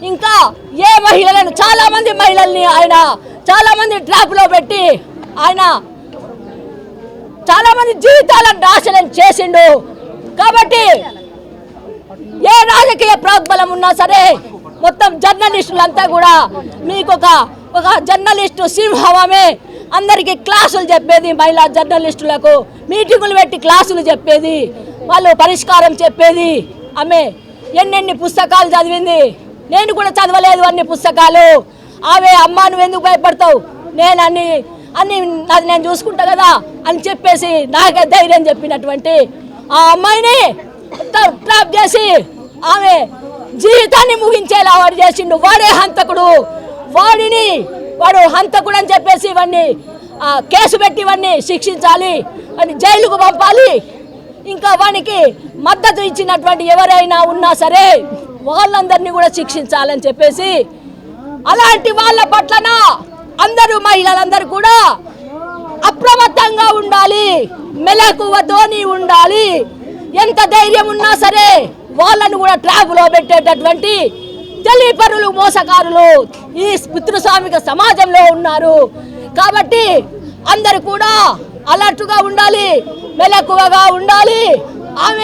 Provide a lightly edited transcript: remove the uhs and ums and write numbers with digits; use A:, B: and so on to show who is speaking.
A: ఇంకా ఏ మహిళలను చాలా మంది మహిళల్ని ఆయన చాలా మంది ట్రాప్లో పెట్టి ఆయన చాలా మంది జీవితాలను నాశనం చేసిండు. కాబట్టి ఏ రాజకీయ ప్రోద్బలం ఉన్నా సరే మొత్తం జర్నలిస్టులంతా కూడా మీకు ఒక జర్నలిస్టు సింహమే అందరికీ క్లాసులు చెప్పేది, మహిళా జర్నలిస్టులకు మీటింగులు పెట్టి క్లాసులు చెప్పేది, వాళ్ళు పరిష్కారం చెప్పేది. ఆమె ఎన్నెన్ని పుస్తకాలు చదివింది, నేను కూడా చదవలేదు అన్ని పుస్తకాలు. ఆమె అమ్మ నువ్వు ఎందుకు భయపడతావు, నేను అన్ని నేను చూసుకుంటా కదా అని చెప్పేసి నాకే ధైర్యం చెప్పినటువంటి ఆ అమ్మాయిని ట్రాప్ చేసి ఆమె జీవితాన్ని ముగించేలా వాడు చేసిండు. వాడే హంతకుడు, వాడు హంతకుడు అని చెప్పేసి ఇవన్నీ కేసు పెట్టి ఇవన్నీ శిక్షించాలి, వాడిని జైలుకు పంపాలి. ఇంకా వానికి మద్దతు ఇచ్చినటువంటి ఎవరైనా ఉన్నా సరే వాళ్ళందరినీ కూడా శిక్షించాలని చెప్పేసి అలాంటి వాళ్ళ పట్లన అందరూ మహిళలందరూ కూడా అప్రమత్తంగా ఉండాలి, మెలకువతోని ఉండాలి. ఎంత ధైర్యం ఉన్నా సరే వాళ్ళను కూడా ట్రాప్లో పెట్టేటటువంటి తెలివిపరులు మోసకారులు ఈ పితృస్వామిక సమాజంలో ఉన్నారు. కాబట్టి అందరూ కూడా అలర్ట్గా ఉండాలి, మెలకువగా ఉండాలి. ఆమె